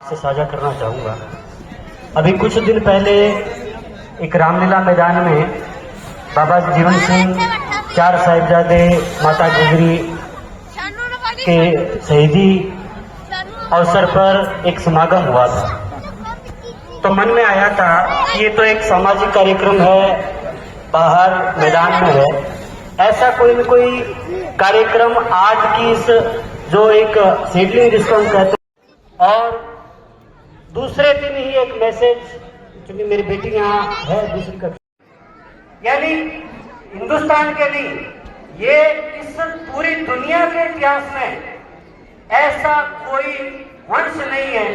से साझा करना चाहूँगा। अभी कुछ दिन पहले एक रामलीला मैदान में बाबा जीवन सिंह, 4 साहिबजादे, माता गुजरी के शहीदी अवसर पर एक समागम हुआ था। तो मन में आया था कि ये तो एक सामाजिक कार्यक्रम है, बाहर मैदान में है, ऐसा कोई न कोई कार्यक्रम आज की इस जो एक सीडलिंग जिसको हम कहते हैं, और दूसरे दिन ही एक मैसेज, क्योंकि मेरी बेटी यहाँ है दूसरी कक्षा, यानी हिंदुस्तान के लिए ये इस पूरी दुनिया के इतिहास में ऐसा कोई वंश नहीं है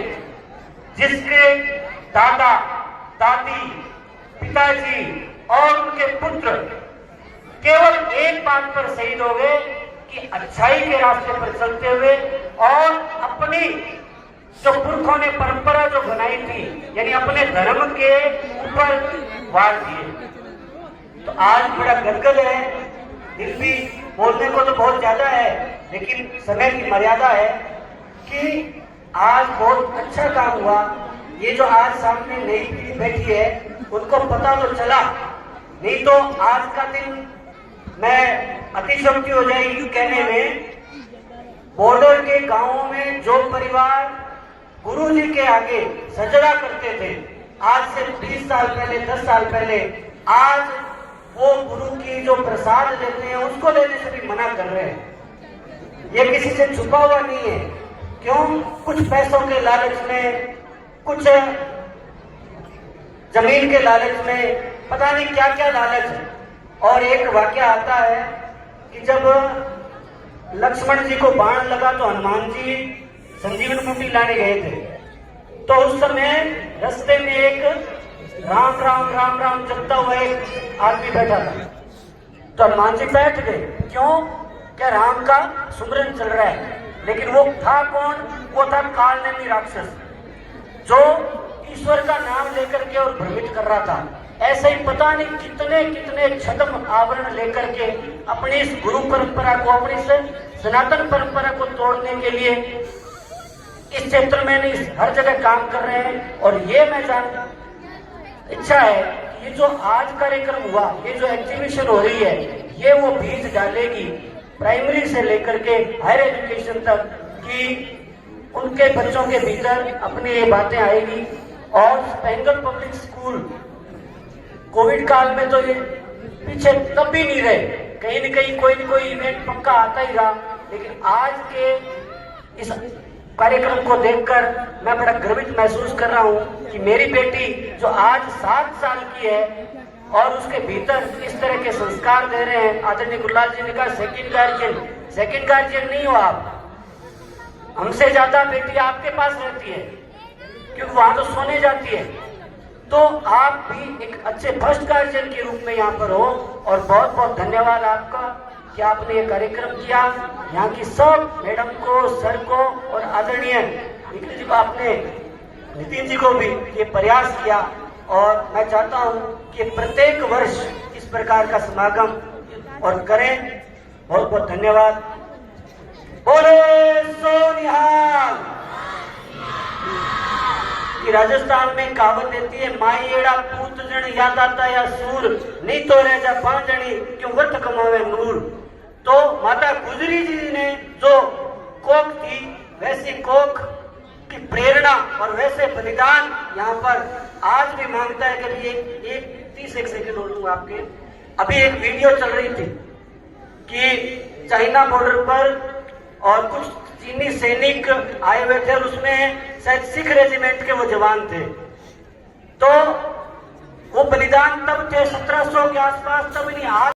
जिसके दादा दादी पिताजी और उनके पुत्र केवल एक बात पर शहीद हो गए कि अच्छाई के रास्ते पर चलते हुए और अपनी जो पुरखों ने परंपरा जो बनाई थी, यानी अपने धर्म के ऊपर वार दिए। तो आज बड़ा गदगद है, दिल भी बोलने को तो बहुत ज्यादा है, लेकिन समय की मर्यादा है कि आज बहुत अच्छा काम हुआ। ये जो आज सामने नई पीढ़ी बैठी है उनको पता तो चला, नहीं तो आज का दिन मैं अतिशयोक्ति हो जाएगी कहने में, बॉर्डर के गांवों में जो परिवार गुरुजी के आगे सजदा करते थे आज से 20 साल पहले, 10 साल पहले, आज वो गुरु की जो प्रसाद लेते हैं उसको लेने से भी मना कर रहे हैं। ये किसी से छुपा हुआ नहीं है। क्यों? कुछ पैसों के लालच में, कुछ जमीन के लालच में, पता नहीं क्या क्या लालच है। और एक वाकया आता है कि जब लक्ष्मण जी को बाण लगा तो हनुमान जी संजीवन बूटी लाने गए थे, तो उस समय रास्ते में एक राम राम राम राम जपता हुआ एक आदमी बैठा था। तो हनुमान जी बैठ गए। क्यों? क्या राम का सुमरन चल रहा है। लेकिन वो था कौन? वो था कालनेमी राक्षस जो ईश्वर का नाम लेकर के और भ्रमित कर रहा था। ऐसे ही पता नहीं कितने कितने छद्म आवरण लेकर के अपनी इस गुरु परंपरा को, अपनी इस सनातन परंपरा को तोड़ने के लिए इस क्षेत्र में नहीं हर जगह काम कर रहे हैं। और ये मैं इच्छा है कि ये जो आज कार्यक्रम हुआ, ये जो एग्जीबिशन हो रही है, ये वो बीज डालेगी प्राइमरी से लेकर के हायर एजुकेशन तक, कि उनके बच्चों के भीतर अपनी ये बातें आएगी। और स्पेंगल पब्लिक स्कूल कोविड काल में तो ये पीछे तब भी नहीं रहे, कहीं न कहीं कोई न कोई इवेंट पक्का आता ही रहा। लेकिन आज के इस कार्यक्रम को देखकर मैं बड़ा गर्वित महसूस कर रहा हूँ कि मेरी बेटी जो आज 7 साल की है और उसके भीतर इस तरह के संस्कार दे रहे हैं। आदरणीय गुरुलाल जी ने कहा सेकंड गार्जियन नहीं हो आप, हमसे ज्यादा बेटी आपके पास रहती है क्योंकि वहां तो सोने जाती है। तो आप भी एक अच्छे फर्स्ट गार्जियन के रूप में यहाँ पर हो, और बहुत बहुत धन्यवाद आपका कि आपने ये कार्यक्रम किया। यहाँ की सब मैडम को, सर को और आदरणीय निखिल जी को, आपने नितिन जी को भी ये प्रयास किया। और मैं चाहता हूँ कि प्रत्येक वर्ष इस प्रकार का समागम और करें। बहुत बहुत धन्यवाद। बोले सो निहाल। कि राजस्थान में कहावत देती है, माई एड़ा पूत जन याद आता या सूर, नहीं तो रह जा 5 जनी क्यों वर्थ कमावे नूर। तो माता गुजरी जी ने जो कोख थी, वैसी कोख की प्रेरणा और वैसे बलिदान यहाँ पर आज भी मांगता है। कि एक 30 सेकंड और दूंगा आपके। अभी एक वीडियो चल रही थी कि चाइना बॉर्डर पर और कुछ चीनी सैनिक आए हुए थे और उसमें शायद सिख रेजिमेंट के वो जवान थे। तो वो बलिदान तब थे 1700 के आसपास, तब नहीं आज